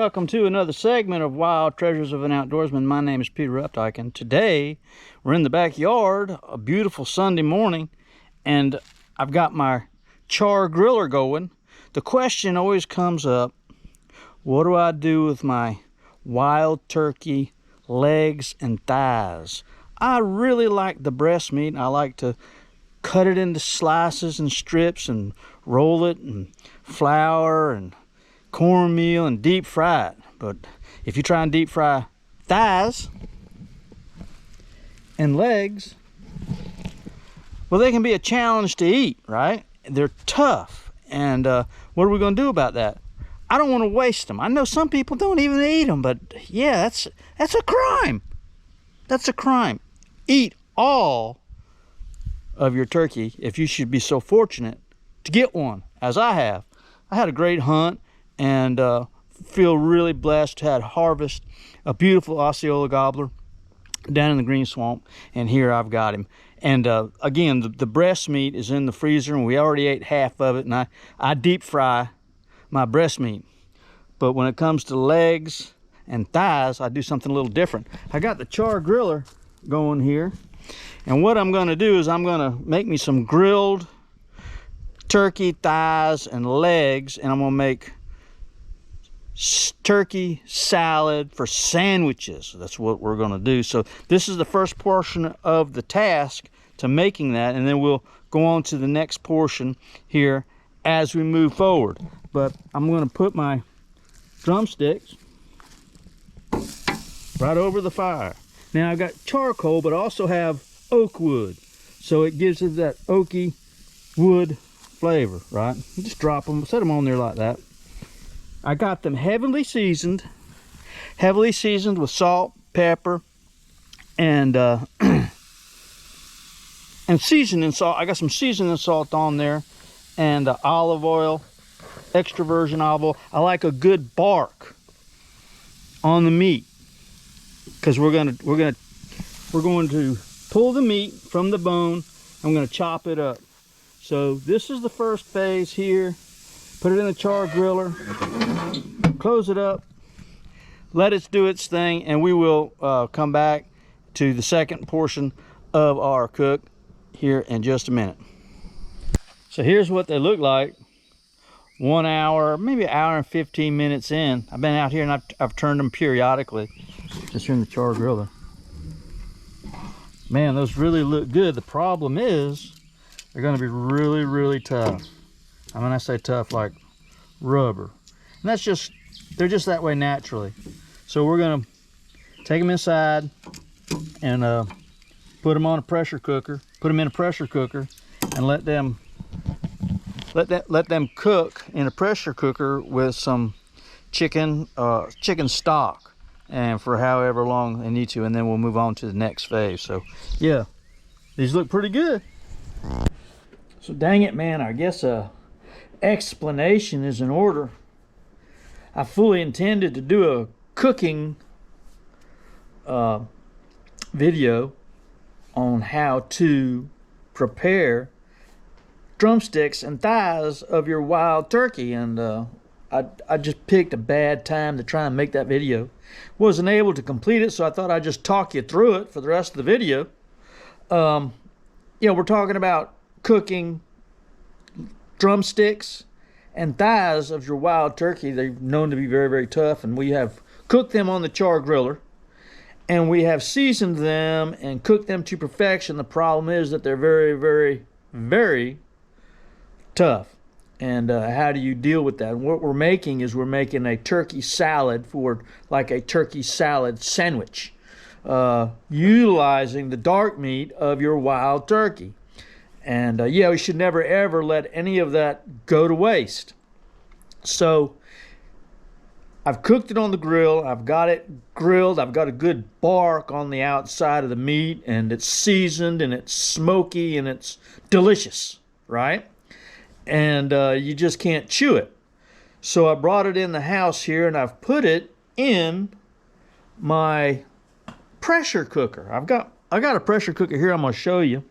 welcome to another segment of Wild Treasures of an Outdoorsman. My name is Peter Updike, and today we're in the backyard, a beautiful Sunday morning, and I've got my char griller going. The question always comes up, what do I do with my wild turkey legs and thighs? I really like the breast meat. I like to cut it into slices and strips and roll it in flour and cornmeal and deep fry it. But if you try and deep fry thighs and legs, well, they can be a challenge to eat, right? They're tough. And what are we going to do about that? I don't want to waste them. I know some people don't even eat them, but yeah, that's a crime. That's a crime. Eat all of your turkey if you should be so fortunate to get one, as I have. I had a great hunt and feel really blessed to have harvest a beautiful Osceola gobbler down in the green swamp, and here I've got him. And again, the breast meat is in the freezer, and we already ate half of it, and I deep fry my breast meat. But when it comes to legs and thighs, I do something a little different. I got the char griller going here, and what I'm going to do is I'm going to make me some grilled turkey thighs and legs, and I'm going to make turkey salad for sandwiches. That's what we're going to do. So this is the first portion of the task to making that, and then we'll go on to the next portion here as we move forward. But I'm going to put my drumsticks right over the fire. Now I've got charcoal, but I also have oak wood, so it gives it that oaky wood flavor, right? You just drop them, set them on there like that. I got them heavily seasoned with salt, pepper, and and seasoning salt. I got some seasoning salt on there, and olive oil, extra virgin olive oil. I like a good bark on the meat, because we're going to pull the meat from the bone. I'm going to chop it up. So this is the first phase here. Put it in the char griller, close it up, let it do its thing, and we will come back to the second portion of our cook here in just a minute. So here's what they look like 1 hour, maybe an hour and 15 minutes in. I've been out here and I've turned them periodically, just here in the char griller. Man, those really look good. The problem is they're going to be really, really tough. I mean, I say tough like rubber. And that's just, they're just that way naturally. So we're going to take them inside and put them on a pressure cooker, put them in a pressure cooker, and let them cook in a pressure cooker with some chicken stock, and for however long they need to, and then we'll move on to the next phase. So yeah, these look pretty good. So dang it, man, I guess explanation is in order. I fully intended to do a cooking video on how to prepare drumsticks and thighs of your wild turkey, and I just picked a bad time to try and make that video. Wasn't able to complete it, so I thought I'd just talk you through it for the rest of the video. We're talking about cooking drumsticks and thighs of your wild turkey. They're known to be very, very tough, and we have cooked them on the char griller, and we have seasoned them and cooked them to perfection. The problem is that they're very, very, very tough. And how do you deal with that? And what we're making is we're making a turkey salad for like a turkey salad sandwich, utilizing the dark meat of your wild turkey. And we should never ever let any of that go to waste. So I've cooked it on the grill. I've got it grilled. I've got a good bark on the outside of the meat, and it's seasoned, and it's smoky, and it's delicious, right? And you just can't chew it. So I brought it in the house here, and I've put it in my pressure cooker. I got a pressure cooker here I'm going to show you.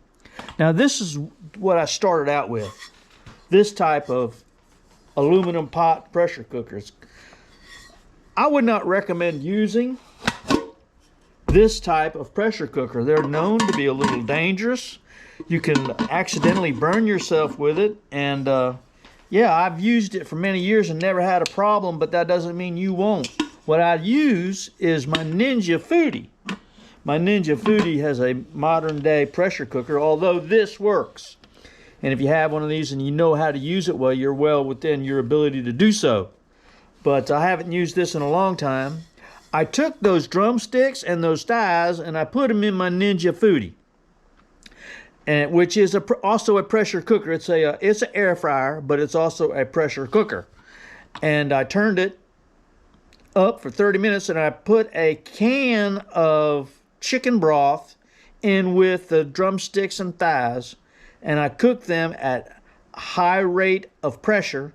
Now this is what I started out with. This type of aluminum pot pressure cookers. I would not recommend using this type of pressure cooker. They're known to be a little dangerous. You can accidentally burn yourself with it, and yeah, I've used it for many years and never had a problem, but that doesn't mean you won't. What I use is my Ninja Foodi. My Ninja Foodi has a modern day pressure cooker, although this works. And if you have one of these and you know how to use it well, you're well within your ability to do so. But I haven't used this in a long time. I took those drumsticks and those thighs and I put them in my Ninja Foodi, and which is also a pressure cooker. It's an air fryer, but it's also a pressure cooker. And I turned it up for 30 minutes, and I put a can of chicken broth in with the drumsticks and thighs, and I cooked them at a high rate of pressure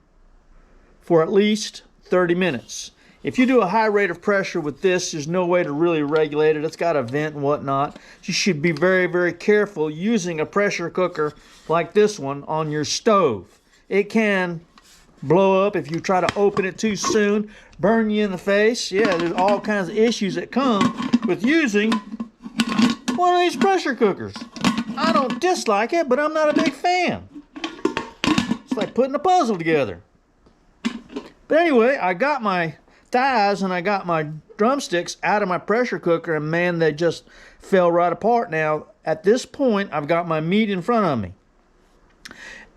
for at least 30 minutes. If you do a high rate of pressure with this, there's no way to really regulate it. It's got a vent and whatnot. You should be very, very careful using a pressure cooker like this one on your stove. It can blow up if you try to open it too soon, burn you in the face. Yeah, there's all kinds of issues that come with using one of these pressure cookers. I don't dislike it, but I'm not a big fan. It's like putting a puzzle together. But anyway, I got my thighs and I got my drumsticks out of my pressure cooker, and man, they just fell right apart. Now, at this point, I've got my meat in front of me,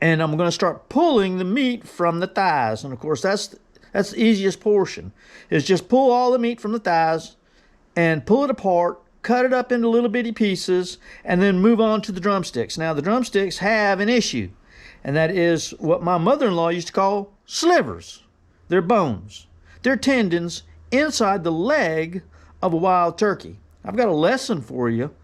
and I'm going to start pulling the meat from the thighs. And of course, that's the easiest portion, is just pull all the meat from the thighs and pull it apart, cut it up into little bitty pieces, and then move on to the drumsticks. Now, the drumsticks have an issue, and that is what my mother-in-law used to call slivers. They're bones. They're tendons inside the leg of a wild turkey. I've got a lesson for you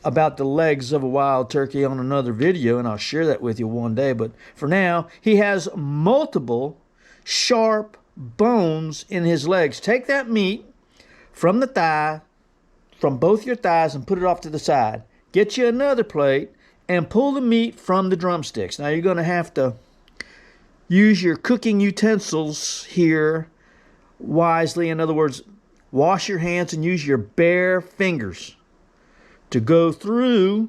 about the legs of a wild turkey on another video, and I'll share that with you one day. But for now, he has multiple sharp bones in his legs. Take that meat from the thigh, from both your thighs, and put it off to the side. Get you another plate and pull the meat from the drumsticks. Now, you're going to have to use your cooking utensils here wisely. In other words, wash your hands and use your bare fingers to go through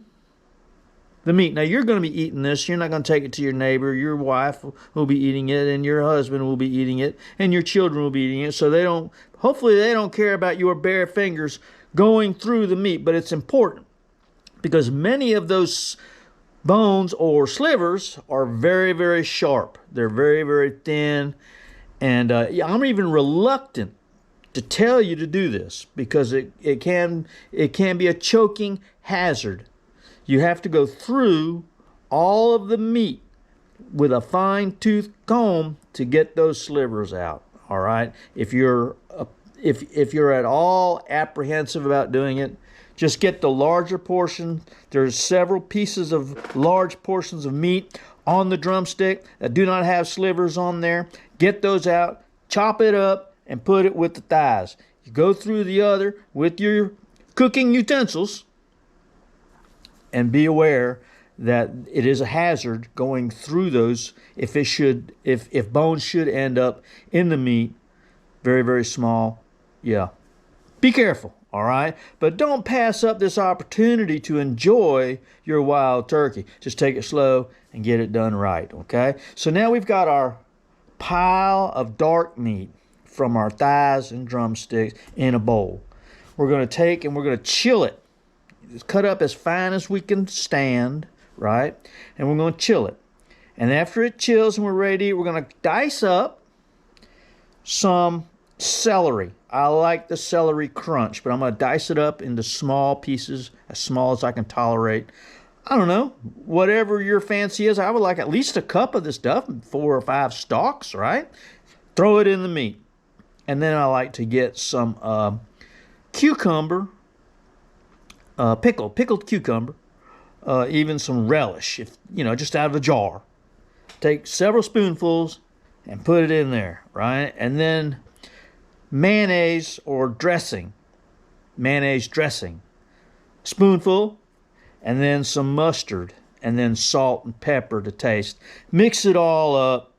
the meat. Now, you're going to be eating this. You're not going to take it to your neighbor. Your wife will be eating it, and your husband will be eating it, and your children will be eating it. So hopefully they don't care about your bare fingers going through the meat. But it's important because many of those bones or slivers are very, very sharp. They're very, very thin. And I'm even reluctant to tell you to do this because it can be a choking hazard. You have to go through all of the meat with a fine-tooth comb to get those slivers out. All right. If you're at all apprehensive about doing it, just get the larger portion. There's several pieces of large portions of meat on the drumstick that do not have slivers on there. Get those out, chop it up, and put it with the thighs. You go through the other with your cooking utensils, and be aware that it is a hazard going through those if bones should end up in the meat, very, very small. Yeah, be careful. All right, but don't pass up this opportunity to enjoy your wild turkey. Just take it slow and get it done right, okay? So now we've got our pile of dark meat from our thighs and drumsticks in a bowl. We're going to take and we're going to chill it. It's cut up as fine as we can stand, right? And we're going to chill it. And after it chills and we're ready to eat, we're going to dice up some celery. I like the celery crunch, but I'm going to dice it up into small pieces, as small as I can tolerate. I don't know, whatever your fancy is. I would like at least a cup of this stuff, 4 or 5 stalks, right? Throw it in the meat. And then I like to get some cucumber, pickled cucumber, even some relish, just out of a jar. Take several spoonfuls and put it in there, right? And then mayonnaise dressing, spoonful, and then some mustard, and then salt and pepper to taste. Mix it all up,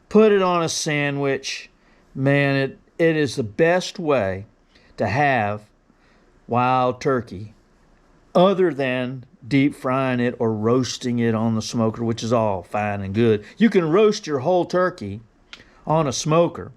put it on a sandwich. Man, it is the best way to have wild turkey other than deep frying it or roasting it on the smoker, which is all fine and good. You can roast your whole turkey on a smoker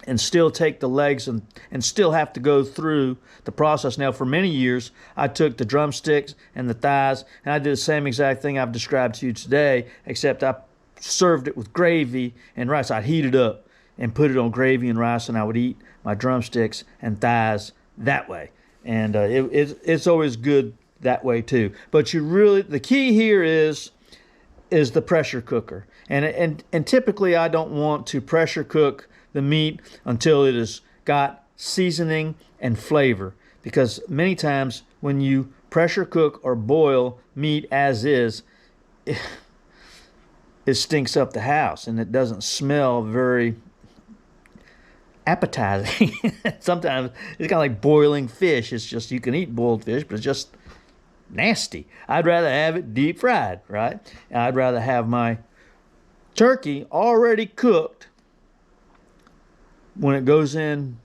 and still take the legs and still have to go through the process. Now, for many years, I took the drumsticks and the thighs, and I did the same exact thing I've described to you today, except I served it with gravy and rice. I'd heat it up and put it on gravy and rice, and I would eat my drumsticks and thighs that way. And it's always good that way too. But the key here is the pressure cooker. And typically I don't want to pressure cook the meat until it has got seasoning and flavor, because many times when you pressure cook or boil meat as is, it stinks up the house and it doesn't smell very appetizing. Sometimes it's kind of like boiling fish. It's just, you can eat boiled fish, but it's just nasty. I'd rather have it deep fried, right? And I'd rather have my turkey already cooked when it goes in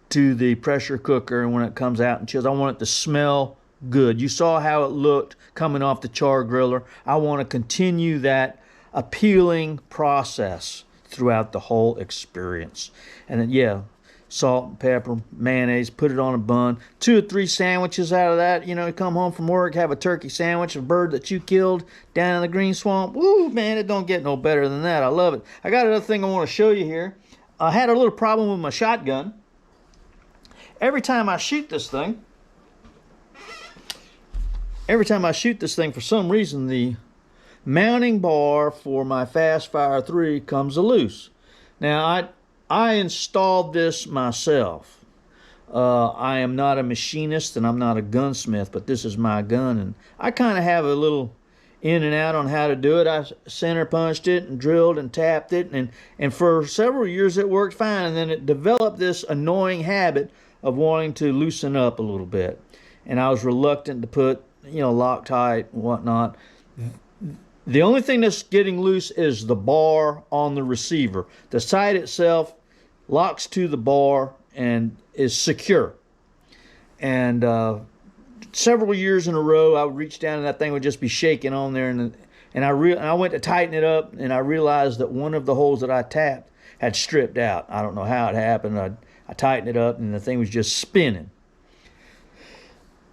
to the pressure cooker and when it comes out and chills. I want it to smell good. You saw how it looked coming off the char griller. I want to continue that appealing process throughout the whole experience. And then, yeah, salt and pepper, mayonnaise, put it on a bun. 2 or 3 sandwiches out of that. You know, you come home from work, have a turkey sandwich, a bird that you killed down in the green swamp. Woo, man, it don't get no better than that. I love it. I got another thing I want to show you here. I had a little problem with my shotgun. Every time I shoot this thing, for some reason, the mounting bar for my Fast Fire 3 comes loose. Now, I installed this myself. I am not a machinist and I'm not a gunsmith, but this is my gun, and I kind of have a little in and out on how to do it. I center punched it and drilled and tapped it, and for several years it worked fine, and then it developed this annoying habit of wanting to loosen up a little bit, and I was reluctant to put, Loctite and whatnot. The only thing that's getting loose is the bar on the receiver. The sight itself locks to the bar and is secure. And several years in a row, I would reach down and that thing would just be shaking on there. And I went to tighten it up, and I realized that one of the holes that I tapped had stripped out. I don't know how it happened. I tightened it up, and the thing was just spinning.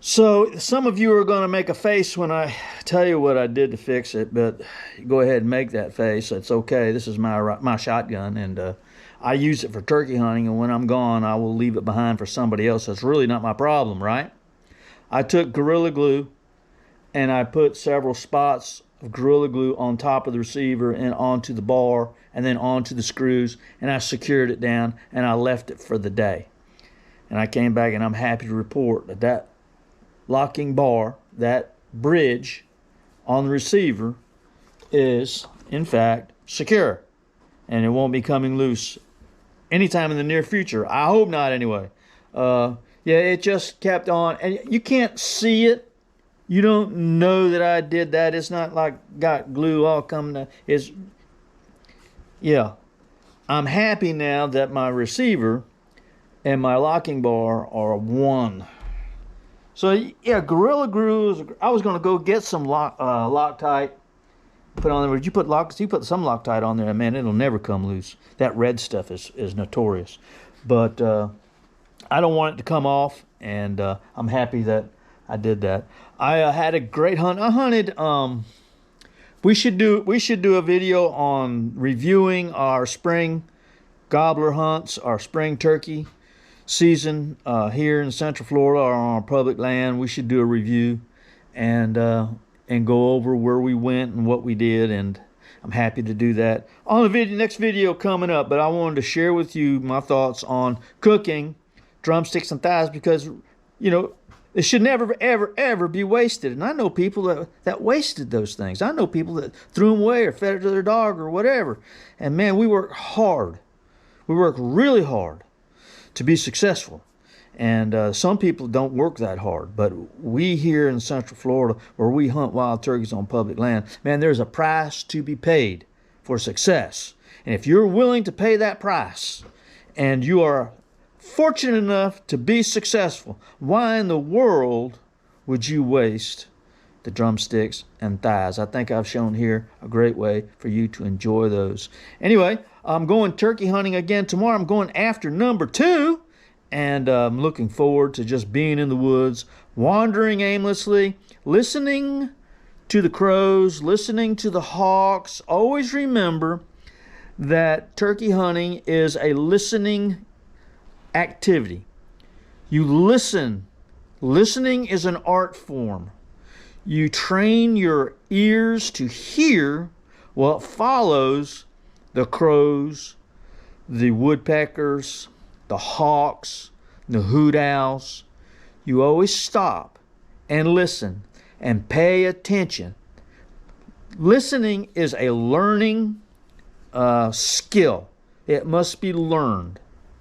So some of you are going to make a face when I tell you what I did to fix it, but go ahead and make that face. It's okay. This is my shotgun, and I use it for turkey hunting, and when I'm gone, I will leave it behind for somebody else. That's really not my problem, right? I took Gorilla Glue, and I put several spots of Gorilla Glue on top of the receiver and onto the bar and then onto the screws, and I secured it down, and I left it for the day. And I came back, and I'm happy to report that locking bar, that bridge on the receiver, is in fact secure, and it won't be coming loose anytime in the near future. I hope not, anyway. Yeah, it just kept on, and you can't see it. You don't know that I did that. It's not like got glue all coming to. Yeah, I'm happy now that my receiver and my locking bar are one. So yeah, Gorilla Glue. I was gonna go get some Loctite, put on there. Would you put some Loctite on there? Man, it'll never come loose. That red stuff is notorious, but I don't want it to come off, and I'm happy that I did that. I had a great hunt. I hunted. We should do a video on reviewing our spring gobbler hunts, our spring turkey season here in Central Florida or on our public land. We should do a review and go over where we went and what we did, and I'm happy to do that on the next video coming up. But I wanted to share with you my thoughts on cooking drumsticks and thighs, because it should never ever be wasted. And I know people that wasted those things. I know people that threw them away or fed it to their dog or whatever. And man, we work hard. We work really hard to be successful, and some people don't work that hard, but we here in Central Florida, where we hunt wild turkeys on public land, man, there's a price to be paid for success. And if you're willing to pay that price, and you are fortunate enough to be successful, why in the world would you waste the drumsticks and thighs? I think I've shown here a great way for you to enjoy those. Anyway, I'm going turkey hunting again tomorrow. I'm going after number 2, and I'm looking forward to just being in the woods, wandering aimlessly, listening to the crows, listening to the hawks. Always remember that turkey hunting is a listening activity. You listen. Listening is an art form. You train your ears to hear what follows the crows, the woodpeckers, the hawks, the hoot owls. You always stop and listen and pay attention. Listening is a learning skill. It must be learned.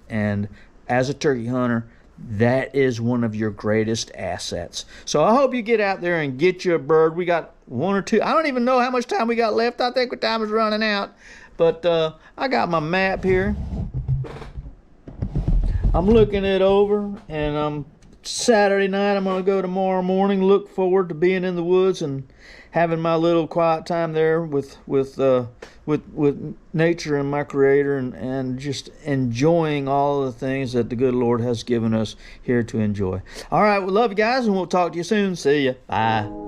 And as a turkey hunter, that is one of your greatest assets. So I hope you get out there and get you a bird. We got 1 or 2. I don't even know how much time we got left. I think the time is running out. But I got my map here. I'm looking it over, and Saturday night I'm going to go tomorrow morning. Look forward to being in the woods and having my little quiet time there with nature and my Creator, and just enjoying all of the things that the good Lord has given us here to enjoy. All right, we love you guys, and we'll talk to you soon. See ya. Bye.